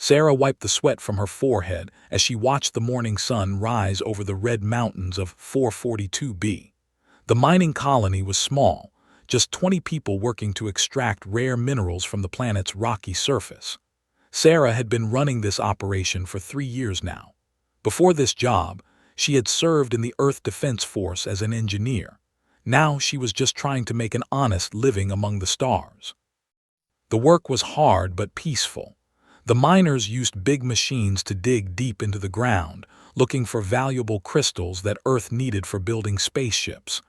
Sarah wiped the sweat from her forehead as she watched the morning sun rise over the red mountains of 442B. The mining colony was small, just 20 people working to extract rare minerals from the planet's rocky surface. Sarah had been running this operation for 3 years now. Before this job, she had served in the Earth Defense Force as an engineer. Now she was just trying to make an honest living among the stars. The work was hard but peaceful. The miners used big machines to dig deep into the ground, looking for valuable crystals that Earth needed for building spaceships.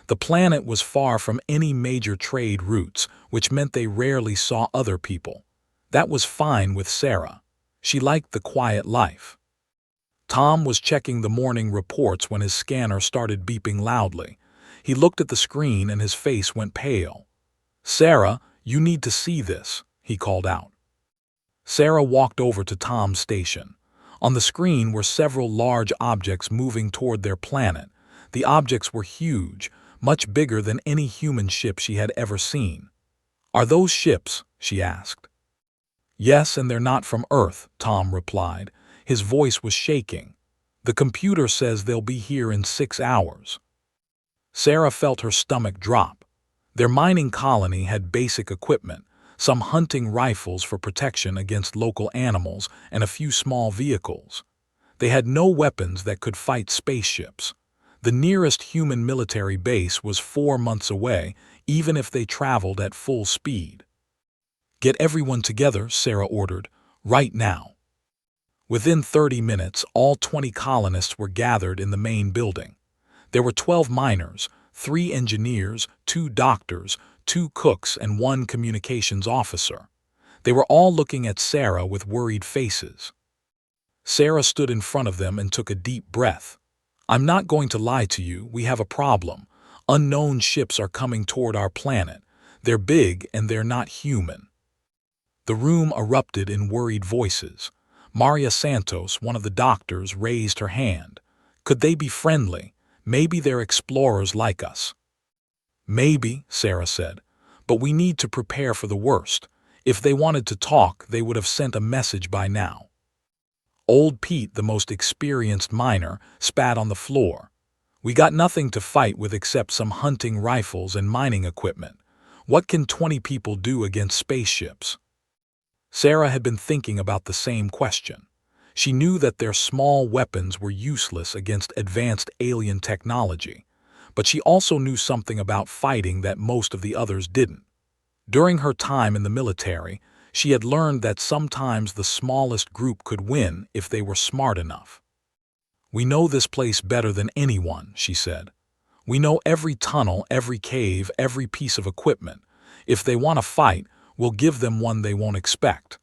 The planet was far from any major trade routes, which meant they rarely saw other people. That was fine with Sarah. She liked the quiet life. Tom was checking the morning reports when his scanner started beeping loudly. He looked at the screen and his face went pale. "Sarah, you need to see this," he called out. Sarah walked over to Tom's station. On the screen were several large objects moving toward their planet. The objects were huge, much bigger than any human ship she had ever seen. "Are those ships?" she asked. "Yes, and they're not from Earth," Tom replied. His voice was shaking. "The computer says they'll be here in 6 hours. Sarah felt her stomach drop. Their mining colony had basic equipment, some hunting rifles for protection against local animals, and a few small vehicles. They had no weapons that could fight spaceships. The nearest human military base was 4 months away, even if they traveled at full speed. "Get everyone together," Sarah ordered, "right now." Within 30 minutes, all 20 colonists were gathered in the main building. There were 12 miners, 3 engineers, 2 doctors, 2 cooks, and 1 communications officer. They were all looking at Sarah with worried faces. Sarah stood in front of them and took a deep breath. "I'm not going to lie to you, we have a problem. Unknown ships are coming toward our planet. They're big and they're not human." The room erupted in worried voices. Maria Santos, one of the doctors, raised her hand. "Could they be friendly? Maybe they're explorers like us." "Maybe," Sarah said, "but we need to prepare for the worst. If they wanted to talk, they would have sent a message by now." Old Pete, the most experienced miner, spat on the floor. "We got nothing to fight with except some hunting rifles and mining equipment. What can 20 people do against spaceships?" Sarah had been thinking about the same question. She knew that their small weapons were useless against advanced alien technology, but she also knew something about fighting that most of the others didn't. During her time in the military, she had learned that sometimes the smallest group could win if they were smart enough. "We know this place better than anyone," she said. "We know every tunnel, every cave, every piece of equipment. If they want to fight, we'll give them one they won't expect."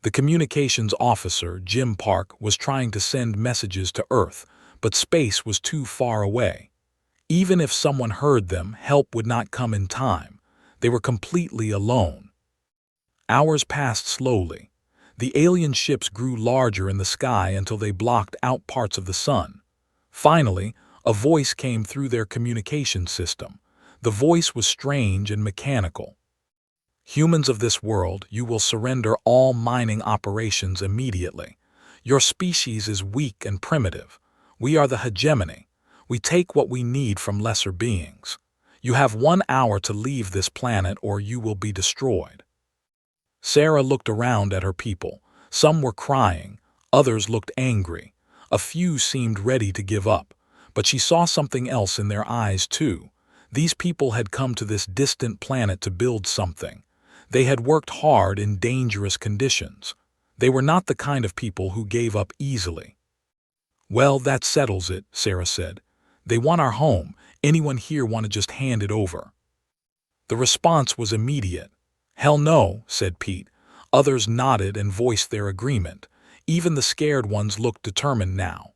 The communications officer, Jim Park, was trying to send messages to Earth, but space was too far away. Even if someone heard them, help would not come in time. They were completely alone. Hours passed slowly. The alien ships grew larger in the sky until they blocked out parts of the sun. Finally, a voice came through their communication system. The voice was strange and mechanical. "Humans of this world, you will surrender all mining operations immediately. Your species is weak and primitive. We are the hegemony. We take what we need from lesser beings. You have 1 hour to leave this planet or you will be destroyed." Sarah looked around at her people. Some were crying, others looked angry. A few seemed ready to give up, but she saw something else in their eyes too. These people had come to this distant planet to build something. They had worked hard in dangerous conditions. They were not the kind of people who gave up easily. "Well, that settles it," Sarah said. "They want our home. Anyone here want to just hand it over?" The response was immediate. "Hell no," said Pete. Others nodded and voiced their agreement. Even the scared ones looked determined now.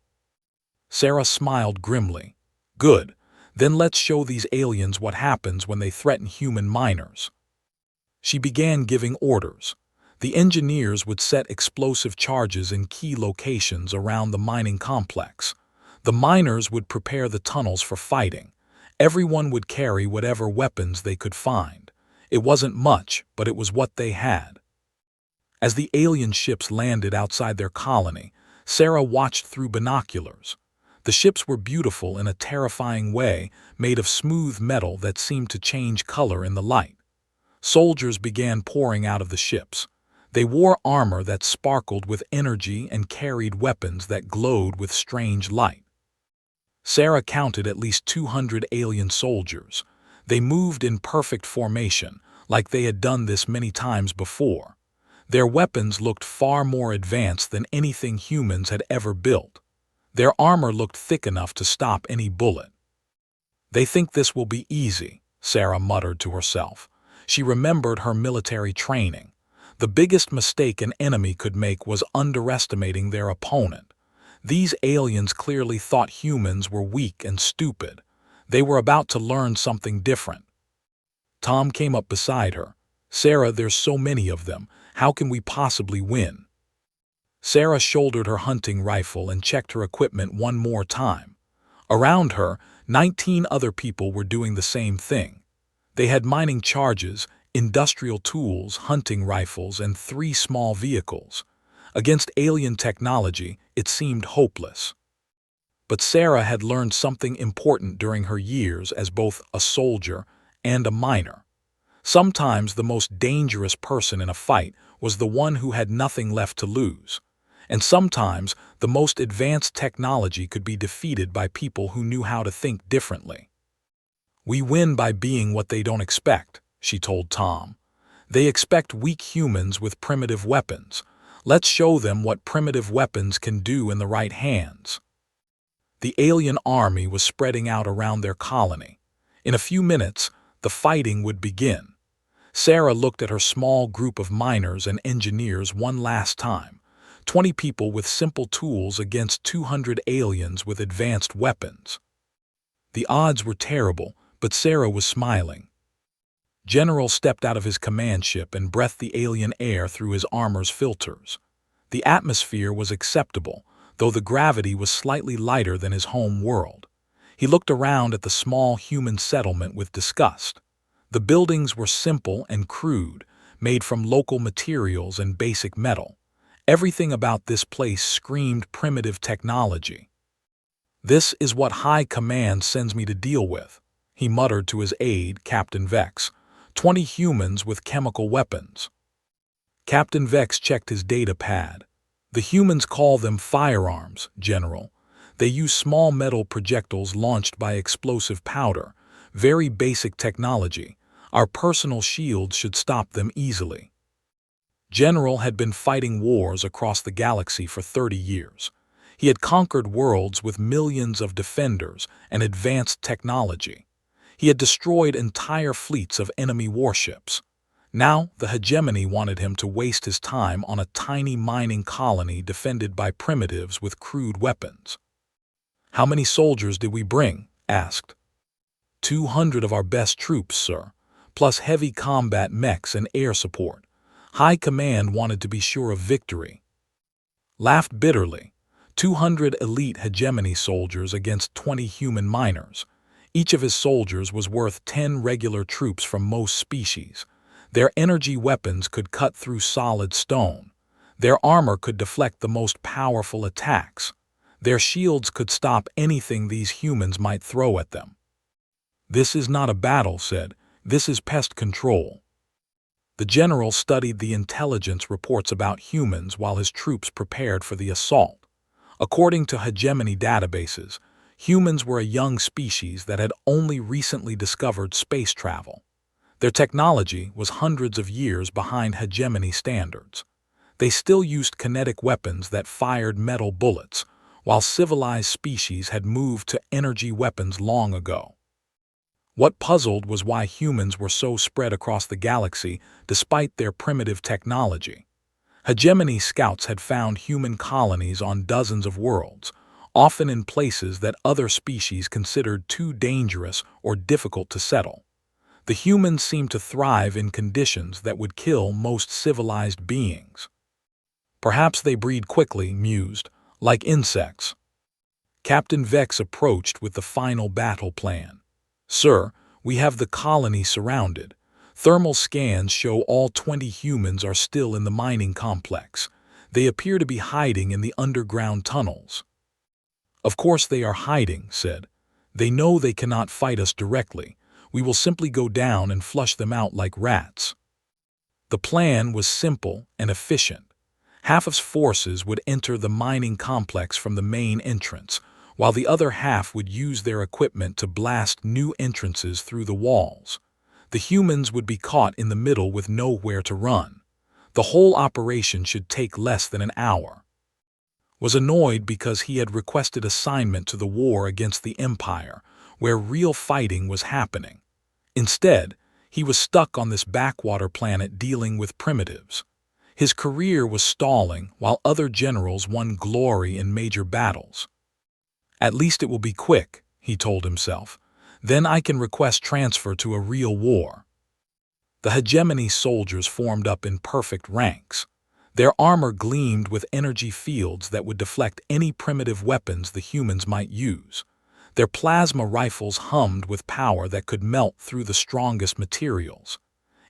Sarah smiled grimly. "Good. Then let's show these aliens what happens when they threaten human miners." She began giving orders. The engineers would set explosive charges in key locations around the mining complex. The miners would prepare the tunnels for fighting. Everyone would carry whatever weapons they could find. It wasn't much, but it was what they had. As the alien ships landed outside their colony, Sarah watched through binoculars. The ships were beautiful in a terrifying way, made of smooth metal that seemed to change color in the light. Soldiers began pouring out of the ships. They wore armor that sparkled with energy and carried weapons that glowed with strange light. Sarah counted at least 200 alien soldiers. They moved in perfect formation, like they had done this many times before. Their weapons looked far more advanced than anything humans had ever built. Their armor looked thick enough to stop any bullet. "They think this will be easy," Sarah muttered to herself. She remembered her military training. The biggest mistake an enemy could make was underestimating their opponent. These aliens clearly thought humans were weak and stupid. They were about to learn something different. Tom came up beside her. "Sarah, there's so many of them. How can we possibly win?" Sarah shouldered her hunting rifle and checked her equipment one more time. Around her, 19 other people were doing the same thing. They had mining charges, industrial tools, hunting rifles, and 3 small vehicles. Against alien technology, it seemed hopeless. But Sarah had learned something important during her years as both a soldier and a miner. Sometimes the most dangerous person in a fight was the one who had nothing left to lose. And sometimes the most advanced technology could be defeated by people who knew how to think differently. "We win by being what they don't expect," she told Tom. "They expect weak humans with primitive weapons. Let's show them what primitive weapons can do in the right hands." The alien army was spreading out around their colony. In a few minutes, the fighting would begin. Sarah looked at her small group of miners and engineers one last time. 20 people with simple tools against 200 aliens with advanced weapons. The odds were terrible, but Sarah was smiling. General stepped out of his command ship and breathed the alien air through his armor's filters. The atmosphere was acceptable, though the gravity was slightly lighter than his home world. He looked around at the small human settlement with disgust. The buildings were simple and crude, made from local materials and basic metal. Everything about this place screamed primitive technology. "This is what High Command sends me to deal with," he muttered to his aide, Captain Vex. 20 humans with chemical weapons. Captain Vex checked his data pad. "The humans call them firearms, General. They use small metal projectiles launched by explosive powder. Very basic technology. Our personal shields should stop them easily." General had been fighting wars across the galaxy for 30 years. He had conquered worlds with millions of defenders and advanced technology. He had destroyed entire fleets of enemy warships. Now, the hegemony wanted him to waste his time on a tiny mining colony defended by primitives with crude weapons. "How many soldiers did we bring?" asked. 200 of our best troops, sir, plus heavy combat mechs and air support. High Command wanted to be sure of victory." Laughed bitterly. 200 elite hegemony soldiers against 20 human miners. Each of his soldiers was worth 10 regular troops from most species. Their energy weapons could cut through solid stone. Their armor could deflect the most powerful attacks. Their shields could stop anything these humans might throw at them. "This is not a battle," said. "This is pest control." The general studied the intelligence reports about humans while his troops prepared for the assault. According to hegemony databases, humans were a young species that had only recently discovered space travel. Their technology was hundreds of years behind hegemony standards. They still used kinetic weapons that fired metal bullets, while civilized species had moved to energy weapons long ago. What puzzled was why humans were so spread across the galaxy despite their primitive technology. Hegemony scouts had found human colonies on dozens of worlds, often in places that other species considered too dangerous or difficult to settle. The humans seemed to thrive in conditions that would kill most civilized beings. "Perhaps they breed quickly," mused, "like insects." Captain Vex approached with the final battle plan. "Sir, we have the colony surrounded. Thermal scans show all 20 humans are still in the mining complex. They appear to be hiding in the underground tunnels. Of course they are hiding, said. They know they cannot fight us directly. We will simply go down and flush them out like rats. The plan was simple and efficient. Half of forces would enter the mining complex from the main entrance, while the other half would use their equipment to blast new entrances through the walls. The humans would be caught in the middle with nowhere to run. The whole operation should take less than an hour. Was annoyed because he had requested assignment to the war against the Empire, where real fighting was happening. Instead, he was stuck on this backwater planet dealing with primitives. His career was stalling while other generals won glory in major battles. At least it will be quick, he told himself. Then I can request transfer to a real war. The hegemony soldiers formed up in perfect ranks. Their armor gleamed with energy fields that would deflect any primitive weapons the humans might use. Their plasma rifles hummed with power that could melt through the strongest materials.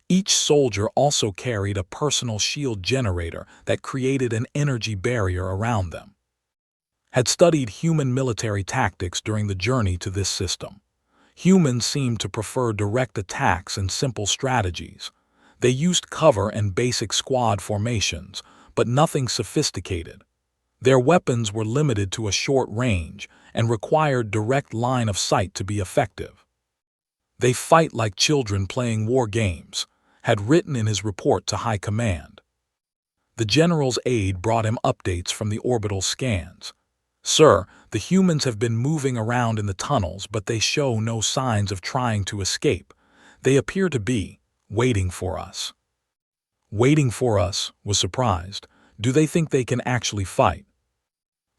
Each soldier also carried a personal shield generator that created an energy barrier around them. Had studied human military tactics during the journey to this system. Humans seemed to prefer direct attacks and simple strategies. They used cover and basic squad formations, but nothing sophisticated. Their weapons were limited to a short range and required direct line of sight to be effective. They fight like children playing war games, had written in his report to High Command. The general's aide brought him updates from the orbital scans. Sir, the humans have been moving around in the tunnels, but they show no signs of trying to escape. They appear to be waiting for us. Waiting for us, was surprised. Do they think they can actually fight?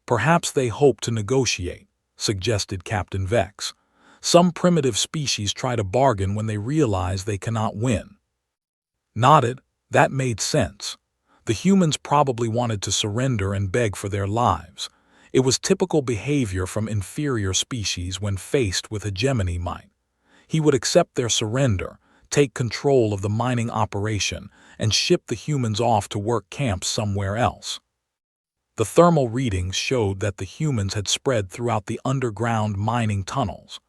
Perhaps they hope to negotiate, suggested Captain Vex. Some primitive species try to bargain when they realize they cannot win. Nodded, that made sense. The humans probably wanted to surrender and beg for their lives. It was typical behavior from inferior species when faced with hegemony might. He would accept their surrender, take control of the mining operation, and ship the humans off to work camps somewhere else. The thermal readings showed that the humans had spread throughout the underground mining tunnels.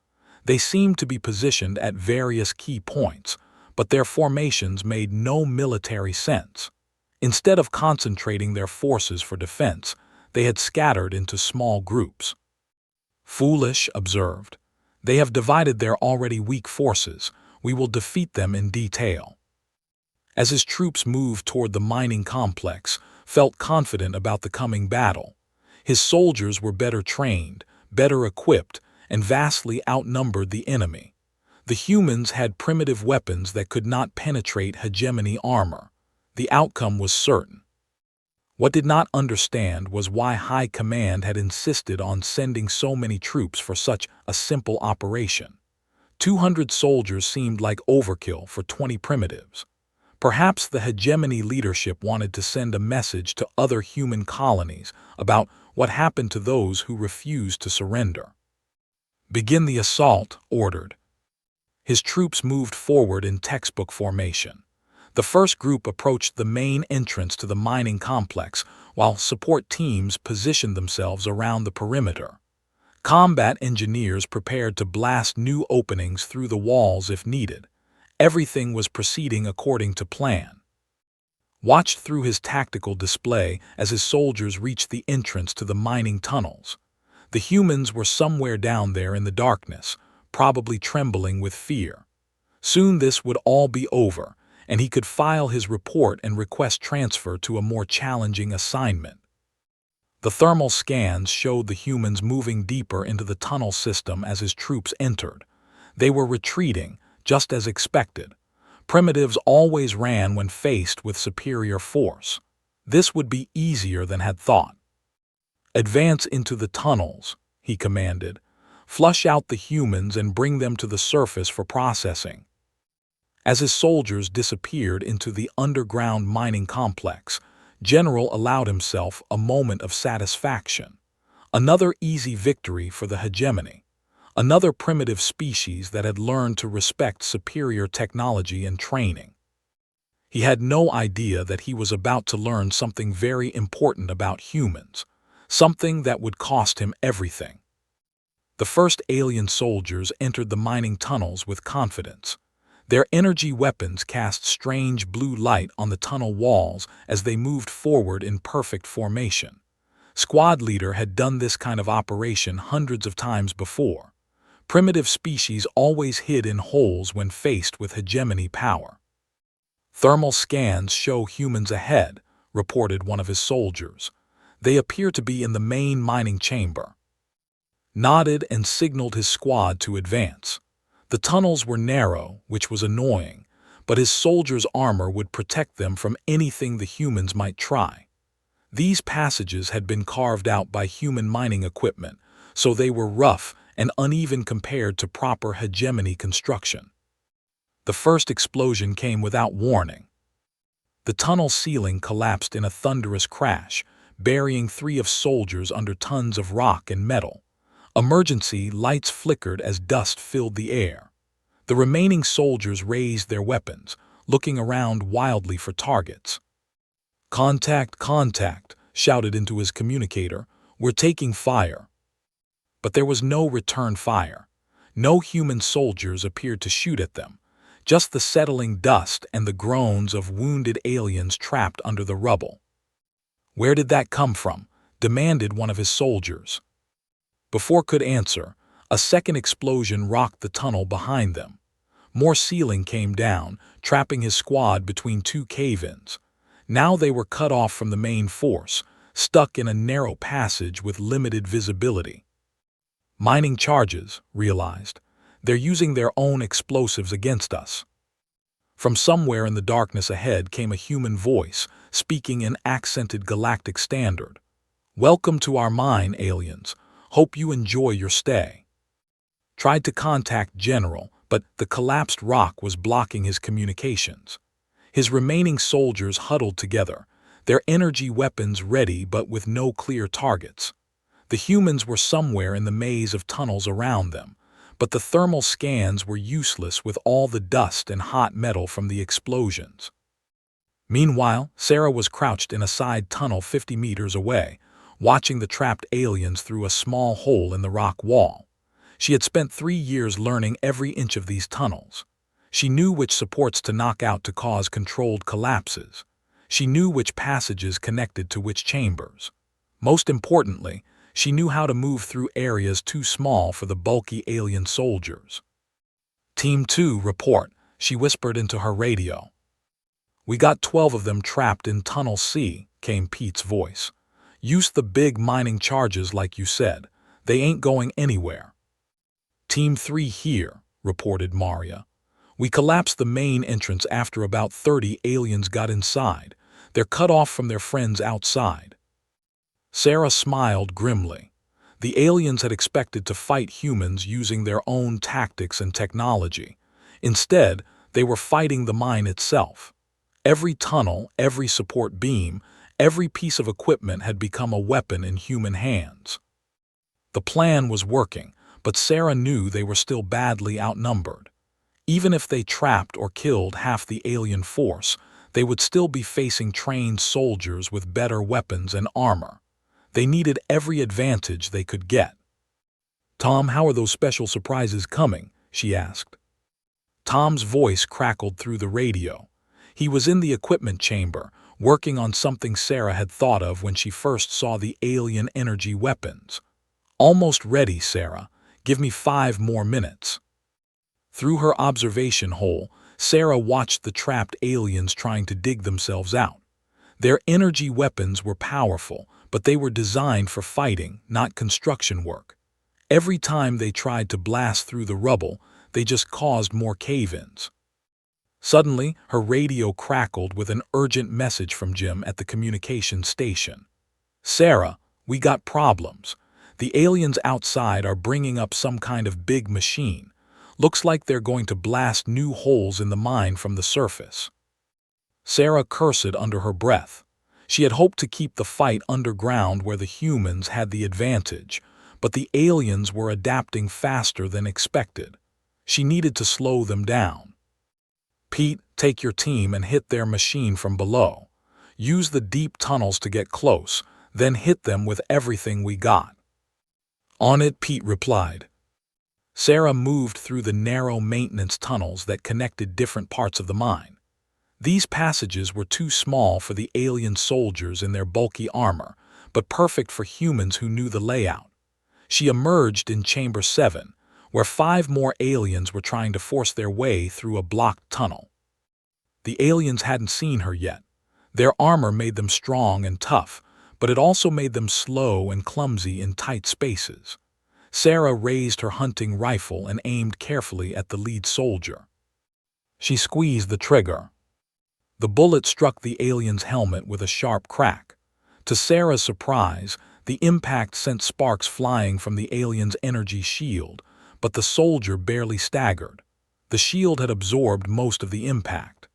They seemed to be positioned at various key points, but their formations made no military sense. Instead of concentrating their forces for defense, they had scattered into small groups. Foolish, observed. They have divided their already weak forces. We will defeat them in detail. As his troops moved toward the mining complex, felt confident about the coming battle. His soldiers were better trained, better equipped, and vastly outnumbered the enemy. The humans had primitive weapons that could not penetrate hegemony armor. The outcome was certain. What did not understand was why High Command had insisted on sending so many troops for such a simple operation. 200 soldiers seemed like overkill for 20 primitives. Perhaps the hegemony leadership wanted to send a message to other human colonies about what happened to those who refused to surrender. Begin the assault, ordered. His troops moved forward in textbook formation. The first group approached the main entrance to the mining complex, while support teams positioned themselves around the perimeter. Combat engineers prepared to blast new openings through the walls if needed. Everything was proceeding according to plan. Watched through his tactical display as his soldiers reached the entrance to the mining tunnels. The humans were somewhere down there in the darkness, probably trembling with fear. Soon this would all be over, and he could file his report and request transfer to a more challenging assignment. The thermal scans showed the humans moving deeper into the tunnel system as his troops entered. They were retreating, just as expected. Primitives always ran when faced with superior force. This would be easier than had thought. Advance into the tunnels, he commanded. Flush out the humans and bring them to the surface for processing. As his soldiers disappeared into the underground mining complex, General allowed himself a moment of satisfaction. Another easy victory for the hegemony. another primitive species that had learned to respect superior technology and training. He had no idea that he was about to learn something very important about humans, something that would cost him everything. The first alien soldiers entered the mining tunnels with confidence. Their energy weapons cast strange blue light on the tunnel walls as they moved forward in perfect formation. Squad leader had done this kind of operation hundreds of times before. Primitive species always hid in holes when faced with hegemony power. Thermal scans show humans ahead, reported one of his soldiers. They appear to be in the main mining chamber. Nodded and signaled his squad to advance. The tunnels were narrow, which was annoying, but his soldiers' armor would protect them from anything the humans might try. These passages had been carved out by human mining equipment, so they were rough and uneven compared to proper hegemony construction. The first explosion came without warning. The tunnel ceiling collapsed in a thunderous crash, burying 3 of soldiers under tons of rock and metal. Emergency lights flickered as dust filled the air. The remaining soldiers raised their weapons, looking around wildly for targets. "Contact, contact," shouted into his communicator. "We're taking fire." But there was no return fire. No human soldiers appeared to shoot at them, just the settling dust and the groans of wounded aliens trapped under the rubble. "Where did that come from?" demanded one of his soldiers. Before could answer, a second explosion rocked the tunnel behind them. More ceiling came down, trapping his squad between 2 cave-ins. Now they were cut off from the main force, stuck in a narrow passage with limited visibility. "Mining charges," realized. "They're using their own explosives against us." From somewhere in the darkness ahead came a human voice, speaking in accented galactic standard. "Welcome to our mine, aliens. Hope you enjoy your stay." Tried to contact General, but the collapsed rock was blocking his communications. His remaining soldiers huddled together, their energy weapons ready but with no clear targets. The humans were somewhere in the maze of tunnels around them, but the thermal scans were useless with all the dust and hot metal from the explosions. Meanwhile, Sarah was crouched in a side tunnel 50 meters away, watching the trapped aliens through a small hole in the rock wall. She had spent 3 years learning every inch of these tunnels. She knew which supports to knock out to cause controlled collapses. She knew which passages connected to which chambers. Most importantly, she knew how to move through areas too small for the bulky alien soldiers. "Team 2, report," she whispered into her radio. "We got 12 of them trapped in Tunnel C," came Pete's voice. "Use the big mining charges like you said. They ain't going anywhere." "Team 3 here," reported Maria. "We collapsed the main entrance after about 30 aliens got inside. They're cut off from their friends outside." Sarah smiled grimly. The aliens had expected to fight humans using their own tactics and technology. Instead, they were fighting the mine itself. Every tunnel, every support beam, every piece of equipment had become a weapon in human hands. The plan was working, but Sarah knew they were still badly outnumbered. Even if they trapped or killed half the alien force, they would still be facing trained soldiers with better weapons and armor. They needed every advantage they could get. "Tom, how are those special surprises coming?" she asked. Tom's voice crackled through the radio. He was in the equipment chamber, working on something Sarah had thought of when she first saw the alien energy weapons. "Almost ready, Sarah. Give me 5 more minutes." Through her observation hole, Sarah watched the trapped aliens trying to dig themselves out. Their energy weapons were powerful, but they were designed for fighting, not construction work. Every time they tried to blast through the rubble, they just caused more cave-ins. Suddenly, her radio crackled with an urgent message from Jim at the communications station. "Sarah, we got problems. The aliens outside are bringing up some kind of big machine. Looks like they're going to blast new holes in the mine from the surface." Sarah cursed under her breath. She had hoped to keep the fight underground where the humans had the advantage, but the aliens were adapting faster than expected. She needed to slow them down. "Pete, take your team and hit their machine from below. Use the deep tunnels to get close, then hit them with everything we got." "On it," Pete replied. Sarah moved through the narrow maintenance tunnels that connected different parts of the mine. These passages were too small for the alien soldiers in their bulky armor, but perfect for humans who knew the layout. She emerged in Chamber 7, where 5 more aliens were trying to force their way through a blocked tunnel. The aliens hadn't seen her yet. Their armor made them strong and tough, but it also made them slow and clumsy in tight spaces. Sarah raised her hunting rifle and aimed carefully at the lead soldier. She squeezed the trigger. The bullet struck the alien's helmet with a sharp crack. To Sarah's surprise, the impact sent sparks flying from the alien's energy shield, but the soldier barely staggered. The shield had absorbed most of the impact.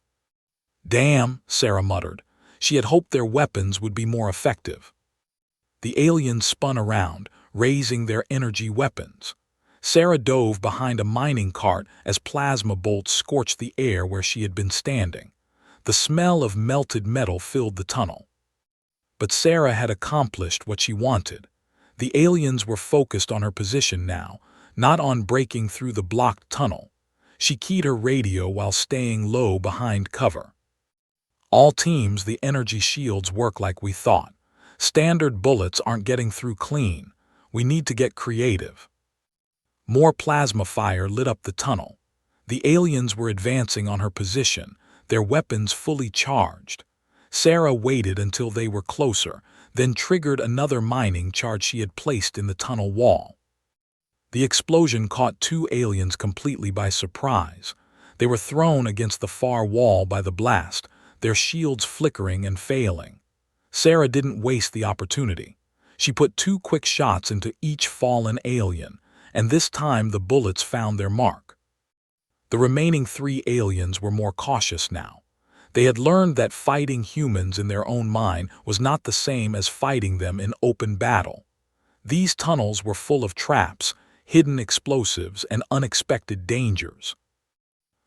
"Damn," Sarah muttered. She had hoped their weapons would be more effective. The aliens spun around, raising their energy weapons. Sarah dove behind a mining cart as plasma bolts scorched the air where she had been standing. The smell of melted metal filled the tunnel. But Sarah had accomplished what she wanted. The aliens were focused on her position now, not on breaking through the blocked tunnel. She keyed her radio while staying low behind cover. "All teams, the energy shields work like we thought. Standard bullets aren't getting through clean. We need to get creative." More plasma fire lit up the tunnel. The aliens were advancing on her position, their weapons fully charged. Sarah waited until they were closer, then triggered another mining charge she had placed in the tunnel wall. The explosion caught 2 aliens completely by surprise. They were thrown against the far wall by the blast, their shields flickering and failing. Sarah didn't waste the opportunity. She put 2 quick shots into each fallen alien, and this time the bullets found their mark. The remaining 3 aliens were more cautious now. They had learned that fighting humans in their own mine was not the same as fighting them in open battle. These tunnels were full of traps, hidden explosives, and unexpected dangers.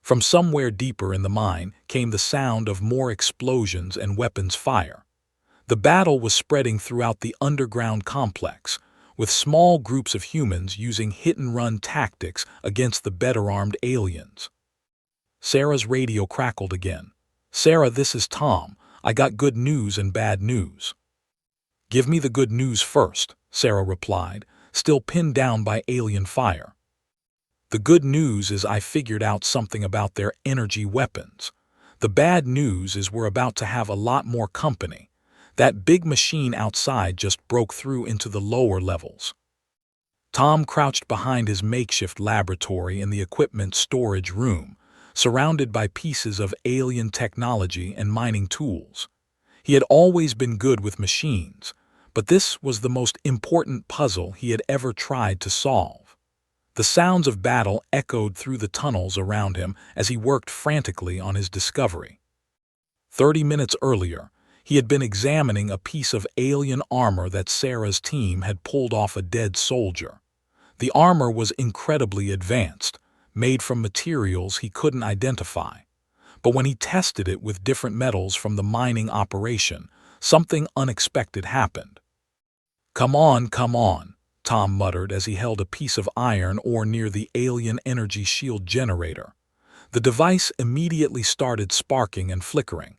From somewhere deeper in the mine came the sound of more explosions and weapons fire. The battle was spreading throughout the underground complex, with small groups of humans using hit-and-run tactics against the better-armed aliens. Sarah's radio crackled again. "Sarah, this is Tom. I got good news and bad news." "Give me the good news first," Sarah replied, still pinned down by alien fire. "The good news is I figured out something about their energy weapons. The bad news is we're about to have a lot more company. That big machine outside just broke through into the lower levels." Tom crouched behind his makeshift laboratory in the equipment storage room, surrounded by pieces of alien technology and mining tools. He had always been good with machines, but this was the most important puzzle he had ever tried to solve. The sounds of battle echoed through the tunnels around him as he worked frantically on his discovery. 30 minutes earlier, he had been examining a piece of alien armor that Sarah's team had pulled off a dead soldier. The armor was incredibly advanced, made from materials he couldn't identify. But when he tested it with different metals from the mining operation, something unexpected happened. Come on," Tom muttered as he held a piece of iron ore near the alien energy shield generator. The device immediately started sparking and flickering.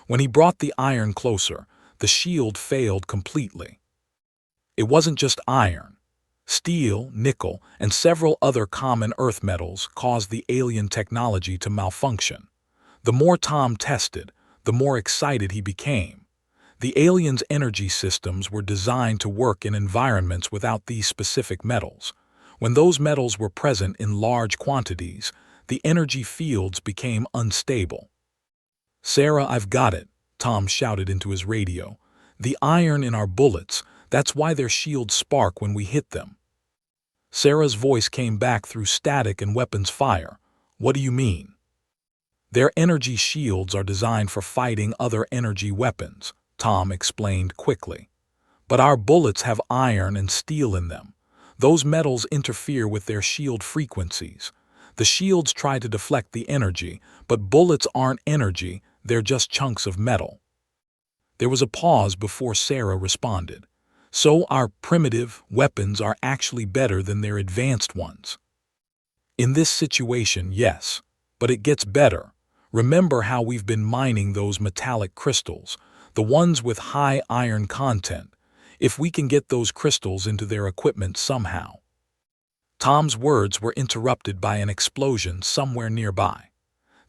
When he brought the iron closer, the shield failed completely. It wasn't just iron. Steel, nickel, and several other common earth metals caused the alien technology to malfunction. The more Tom tested, the more excited he became. The aliens' energy systems were designed to work in environments without these specific metals. When those metals were present in large quantities, the energy fields became unstable. "Sarah, I've got it," Tom shouted into his radio. "The iron in our bullets, that's why their shields spark when we hit them." Sarah's voice came back through static and weapons fire. "What do you mean?" "Their energy shields are designed for fighting other energy weapons," Tom explained quickly. "But our bullets have iron and steel in them. Those metals interfere with their shield frequencies. The shields try to deflect the energy, but bullets aren't energy, they're just chunks of metal. There was a pause before Sarah responded. So our primitive weapons are actually better than their advanced ones. In this situation, yes, but it gets better. Remember how we've been mining those metallic crystals, the ones with high iron content, if we can get those crystals into their equipment somehow. Tom's words were interrupted by an explosion somewhere nearby.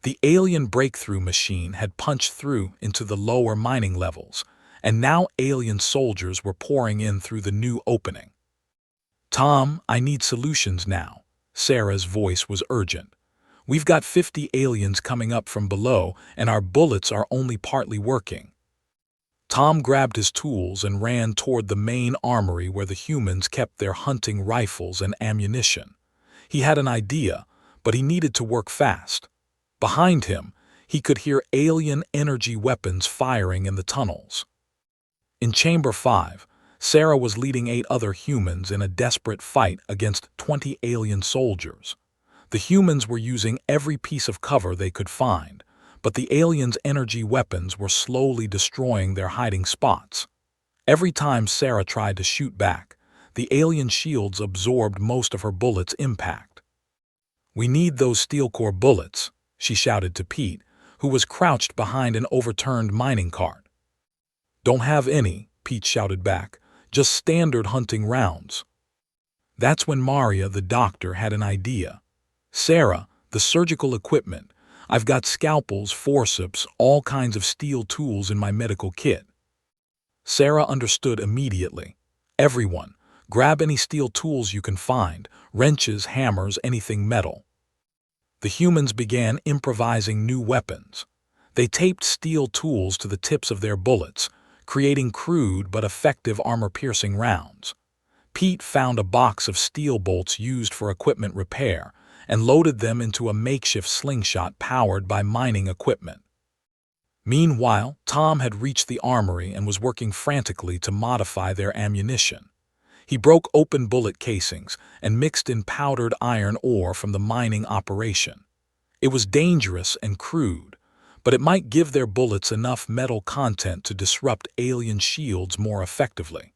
The alien breakthrough machine had punched through into the lower mining levels, and now alien soldiers were pouring in through the new opening. Tom, I need solutions now. Sarah's voice was urgent. We've got 50 aliens coming up from below, and our bullets are only partly working. Tom grabbed his tools and ran toward the main armory where the humans kept their hunting rifles and ammunition. He had an idea, but he needed to work fast. Behind him, he could hear alien energy weapons firing in the tunnels. In Chamber 5, Sarah was leading 8 other humans in a desperate fight against 20 alien soldiers. The humans were using every piece of cover they could find, but the aliens' energy weapons were slowly destroying their hiding spots. Every time Sarah tried to shoot back, the alien shields absorbed most of her bullets' impact. "We need those steel core bullets," she shouted to Pete, who was crouched behind an overturned mining cart. "Don't have any," Pete shouted back, "just standard hunting rounds." That's when Maria, the doctor, had an idea. "Sarah, the surgical equipment. I've got scalpels, forceps, all kinds of steel tools in my medical kit." Sarah understood immediately. "Everyone, grab any steel tools you can find, wrenches, hammers, anything metal." The humans began improvising new weapons. They taped steel tools to the tips of their bullets, creating crude but effective armor-piercing rounds. Pete found a box of steel bolts used for equipment repair and loaded them into a makeshift slingshot powered by mining equipment. Meanwhile, Tom had reached the armory and was working frantically to modify their ammunition. He broke open bullet casings and mixed in powdered iron ore from the mining operation. It was dangerous and crude, but it might give their bullets enough metal content to disrupt alien shields more effectively.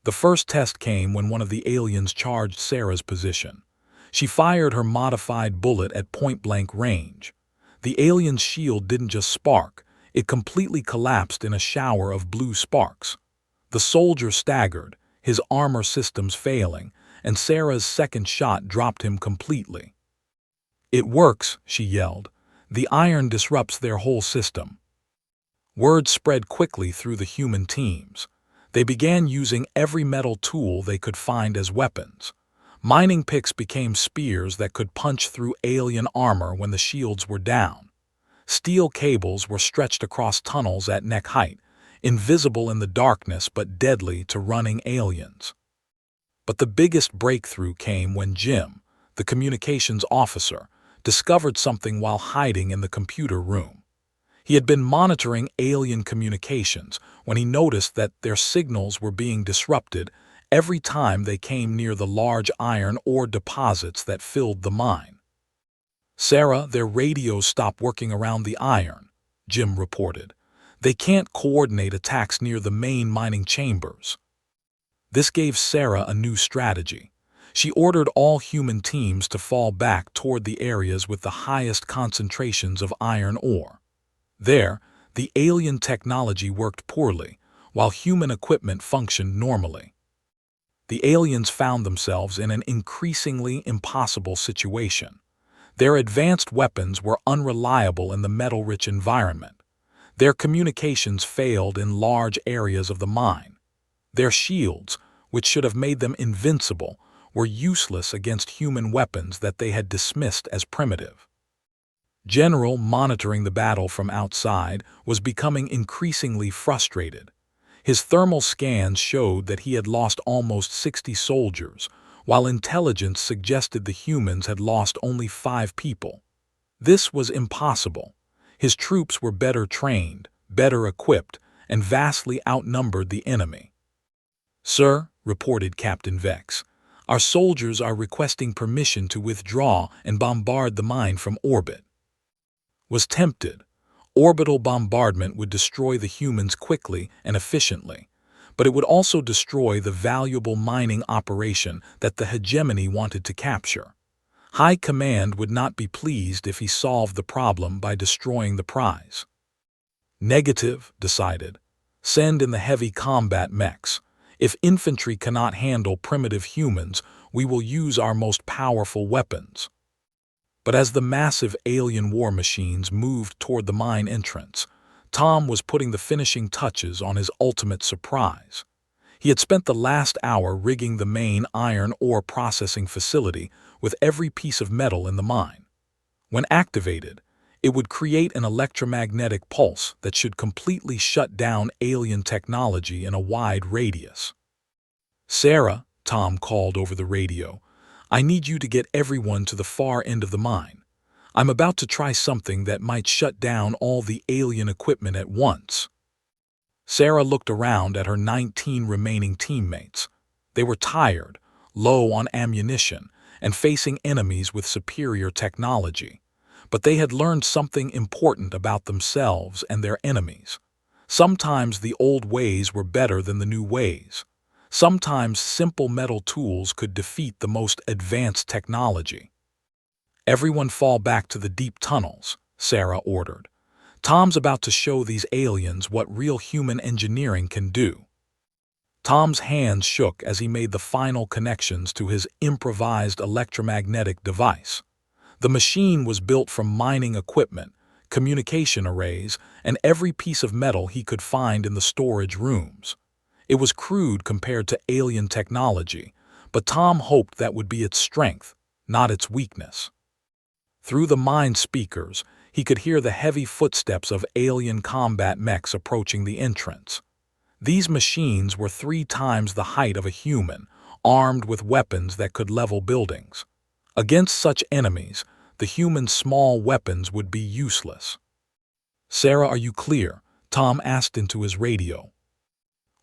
The first test came when one of the aliens charged Sarah's position. She fired her modified bullet at point-blank range. The alien's shield didn't just spark, it completely collapsed in a shower of blue sparks. The soldier staggered, his armor systems failing, and Sarah's second shot dropped him completely. "It works," she yelled. "The iron disrupts their whole system." Word spread quickly through the human teams. They began using every metal tool they could find as weapons. Mining picks became spears that could punch through alien armor when the shields were down. Steel cables were stretched across tunnels at neck height, invisible in the darkness but deadly to running aliens. But the biggest breakthrough came when Jim, the communications officer, discovered something while hiding in the computer room. He had been monitoring alien communications when he noticed that their signals were being disrupted every time they came near the large iron ore deposits that filled the mine. "Sarah, their radios stopped working around the iron," Jim reported. "They can't coordinate attacks near the main mining chambers." This gave Sarah a new strategy. She ordered all human teams to fall back toward the areas with the highest concentrations of iron ore. There, the alien technology worked poorly, while human equipment functioned normally. The aliens found themselves in an increasingly impossible situation. Their advanced weapons were unreliable in the metal-rich environment. Their communications failed in large areas of the mine. Their shields, which should have made them invincible, were useless against human weapons that they had dismissed as primitive. General, monitoring the battle from outside, was becoming increasingly frustrated. His thermal scans showed that he had lost almost 60 soldiers, while intelligence suggested the humans had lost only 5 people. This was impossible. His troops were better trained, better equipped, and vastly outnumbered the enemy. "Sir," reported Captain Vex, Our soldiers are requesting permission to withdraw and bombard the mine from orbit. Was tempted. Orbital bombardment would destroy the humans quickly and efficiently, but it would also destroy the valuable mining operation that the hegemony wanted to capture. High Command would not be pleased if he solved the problem by destroying the prize. Negative, decided. Send in the heavy combat mechs. If infantry cannot handle primitive humans, we will use our most powerful weapons. But as the massive alien war machines moved toward the mine entrance, Tom was putting the finishing touches on his ultimate surprise. He had spent the last hour rigging the main iron ore processing facility with every piece of metal in the mine. When activated, it would create an electromagnetic pulse that should completely shut down alien technology in a wide radius. "Sarah," Tom called over the radio, "I need you to get everyone to the far end of the mine. I'm about to try something that might shut down all the alien equipment at once." Sarah looked around at her 19 remaining teammates. They were tired, low on ammunition, and facing enemies with superior technology. But they had learned something important about themselves and their enemies. Sometimes the old ways were better than the new ways. Sometimes simple metal tools could defeat the most advanced technology. "Everyone fall back to the deep tunnels," Sarah ordered. "Tom's about to show these aliens what real human engineering can do." Tom's hands shook as he made the final connections to his improvised electromagnetic device. The machine was built from mining equipment, communication arrays, and every piece of metal he could find in the storage rooms. It was crude compared to alien technology, but Tom hoped that would be its strength, not its weakness. Through the mine speakers, he could hear the heavy footsteps of alien combat mechs approaching the entrance. These machines were 3 times the height of a human, armed with weapons that could level buildings. Against such enemies, the human small weapons would be useless. "Sarah, are you clear?" Tom asked into his radio.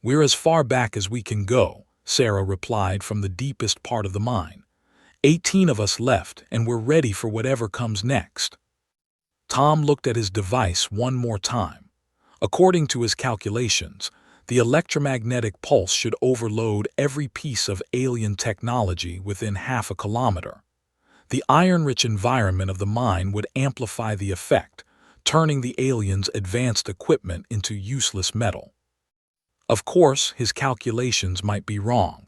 "We're as far back as we can go," Sarah replied from the deepest part of the mine. 18 of us left, and we're ready for whatever comes next." Tom looked at his device one more time. According to his calculations, the electromagnetic pulse should overload every piece of alien technology within half a kilometer. The iron-rich environment of the mine would amplify the effect, turning the aliens' advanced equipment into useless metal. Of course, his calculations might be wrong.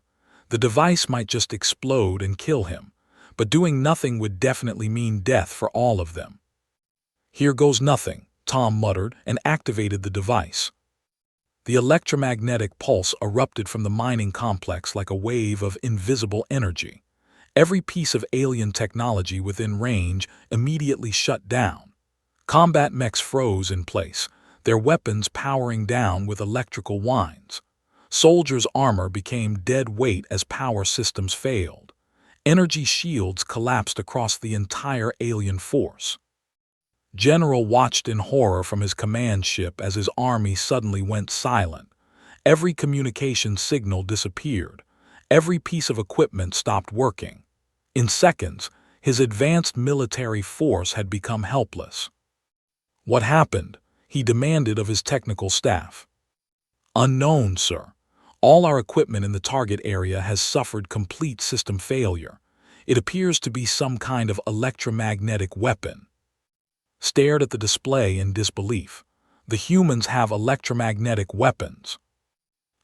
The device might just explode and kill him, but doing nothing would definitely mean death for all of them. "Here goes nothing," Tom muttered and activated the device. The electromagnetic pulse erupted from the mining complex like a wave of invisible energy. Every piece of alien technology within range immediately shut down. Combat mechs froze in place, their weapons powering down with electrical winds. Soldiers' armor became dead weight as power systems failed. Energy shields collapsed across the entire alien force. General watched in horror from his command ship as his army suddenly went silent. Every communication signal disappeared. Every piece of equipment stopped working. In seconds, his advanced military force had become helpless. "What happened?" he demanded of his technical staff. "Unknown, sir. All our equipment in the target area has suffered complete system failure. It appears to be some kind of electromagnetic weapon." Stared at the display in disbelief. "The humans have electromagnetic weapons."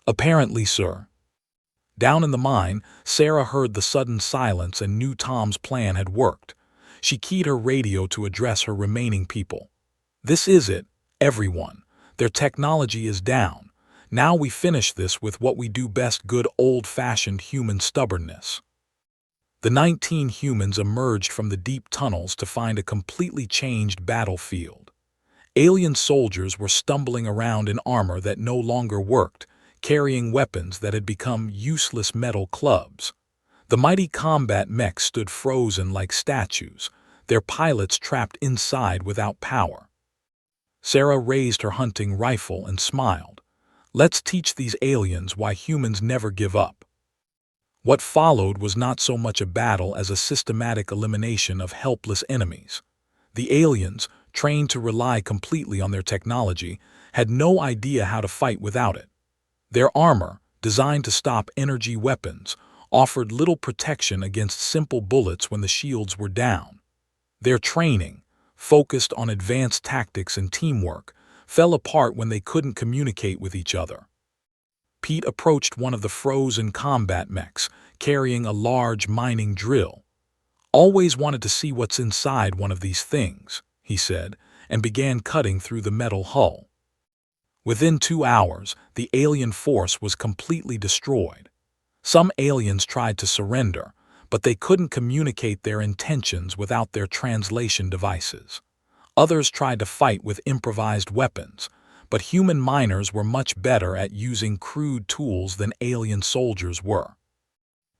"Apparently, sir." Down in the mine, Sarah heard the sudden silence and knew Tom's plan had worked. She keyed her radio to address her remaining people. "This is it, everyone. Their technology is down. Now we finish this with what we do best, good old-fashioned human stubbornness." The 19 humans emerged from the deep tunnels to find a completely changed battlefield. Alien soldiers were stumbling around in armor that no longer worked, carrying weapons that had become useless metal clubs. The mighty combat mechs stood frozen like statues, their pilots trapped inside without power. Sarah raised her hunting rifle and smiled. "Let's teach these aliens why humans never give up." What followed was not so much a battle as a systematic elimination of helpless enemies. The aliens, trained to rely completely on their technology, had no idea how to fight without it. Their armor, designed to stop energy weapons, offered little protection against simple bullets when the shields were down. Their training, focused on advanced tactics and teamwork, fell apart when they couldn't communicate with each other. Pete approached one of the frozen combat mechs, carrying a large mining drill. "Always wanted to see what's inside one of these things," he said, and began cutting through the metal hull. Within 2 hours, the alien force was completely destroyed. Some aliens tried to surrender, but they couldn't communicate their intentions without their translation devices. Others tried to fight with improvised weapons, but human miners were much better at using crude tools than alien soldiers were.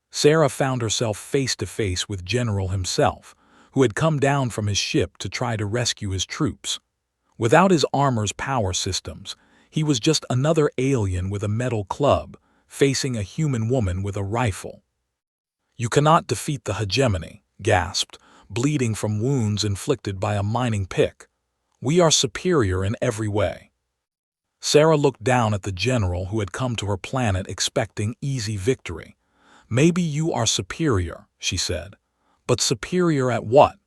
Sarah found herself face to face with General himself, who had come down from his ship to try to rescue his troops. Without his armor's power systems, he was just another alien with a metal club, facing a human woman with a rifle. "You cannot defeat the hegemony," gasped, bleeding from wounds inflicted by a mining pick. "We are superior in every way." Sarah looked down at the general who had come to her planet expecting easy victory. "Maybe you are superior," she said. "But superior at what?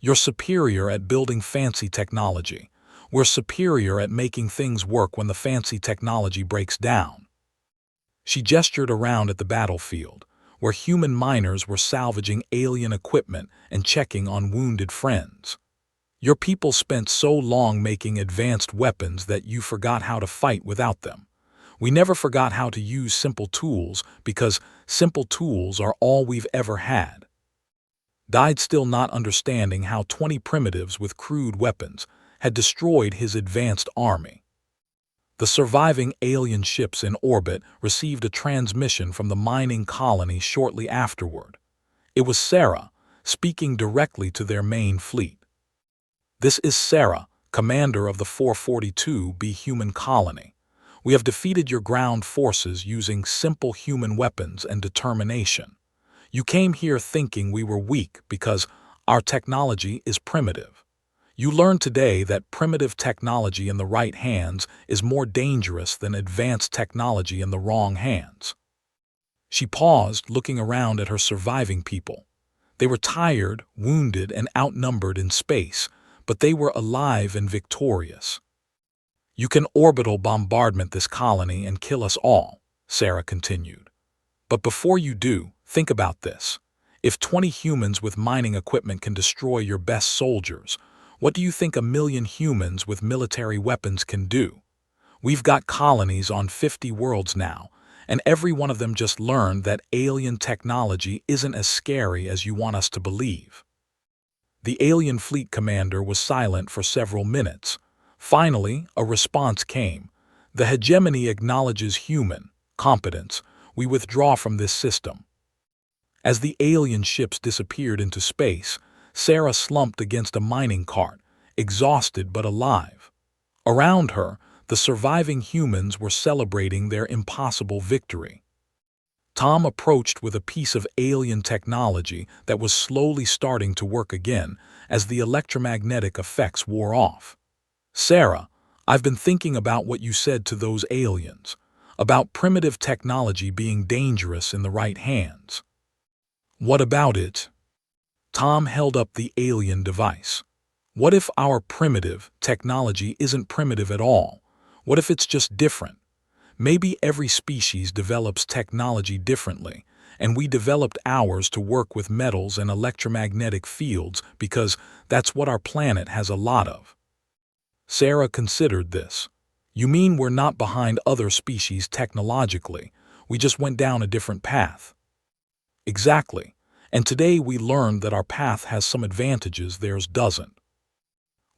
You're superior at building fancy technology. We're superior at making things work when the fancy technology breaks down." She gestured around at the battlefield, where human miners were salvaging alien equipment and checking on wounded friends. "Your people spent so long making advanced weapons that you forgot how to fight without them. We never forgot how to use simple tools because simple tools are all we've ever had." Died still not understanding how 20 primitives with crude weapons had destroyed his advanced army. The surviving alien ships in orbit received a transmission from the mining colony shortly afterward. It was Sarah, speaking directly to their main fleet. "This is Sarah, commander of the 442B human colony. We have defeated your ground forces using simple human weapons and determination. You came here thinking we were weak because our technology is primitive. You learned today that primitive technology in the right hands is more dangerous than advanced technology in the wrong hands." She paused, looking around at her surviving people. They were tired, wounded, and outnumbered in space, but they were alive and victorious. "You can orbital bombardment this colony and kill us all," Sarah continued. "But before you do, think about this. If 20 humans with mining equipment can destroy your best soldiers, what do you think a million humans with military weapons can do? We've got colonies on 50 worlds now, and every one of them just learned that alien technology isn't as scary as you want us to believe." The alien fleet commander was silent for several minutes. Finally, a response came. "The hegemony acknowledges human competence. We withdraw from this system." As the alien ships disappeared into space, Sarah slumped against a mining cart, exhausted but alive. Around her, the surviving humans were celebrating their impossible victory. Tom approached with a piece of alien technology that was slowly starting to work again as the electromagnetic effects wore off. "Sarah, I've been thinking about what you said to those aliens, about primitive technology being dangerous in the right hands." "What about it?" Tom held up the alien device. "What if our primitive technology isn't primitive at all? What if it's just different? Maybe every species develops technology differently, and we developed ours to work with metals and electromagnetic fields because that's what our planet has a lot of." Sarah considered this. "You mean we're not behind other species technologically, we just went down a different path?" "Exactly. And today we learned that our path has some advantages theirs doesn't."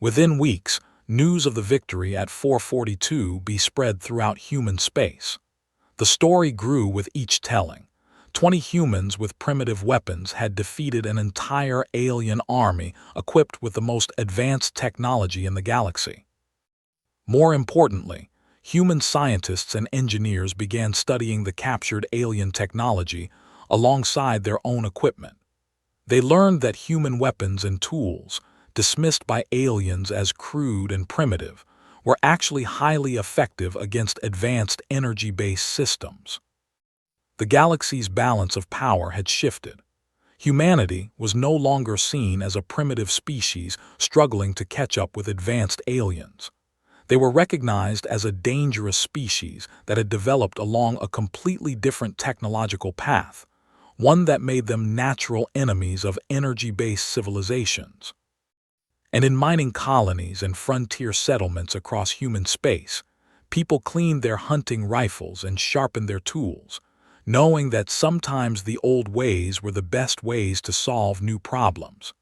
Within weeks, news of the victory at 442B spread throughout human space. The story grew with each telling. 20 humans with primitive weapons had defeated an entire alien army equipped with the most advanced technology in the galaxy. More importantly, human scientists and engineers began studying the captured alien technology, alongside their own equipment. They learned that human weapons and tools, dismissed by aliens as crude and primitive, were actually highly effective against advanced energy-based systems. The galaxy's balance of power had shifted. Humanity was no longer seen as a primitive species struggling to catch up with advanced aliens. They were recognized as a dangerous species that had developed along a completely different technological path, one that made them natural enemies of energy-based civilizations. And in mining colonies and frontier settlements across human space, people cleaned their hunting rifles and sharpened their tools, knowing that sometimes the old ways were the best ways to solve new problems.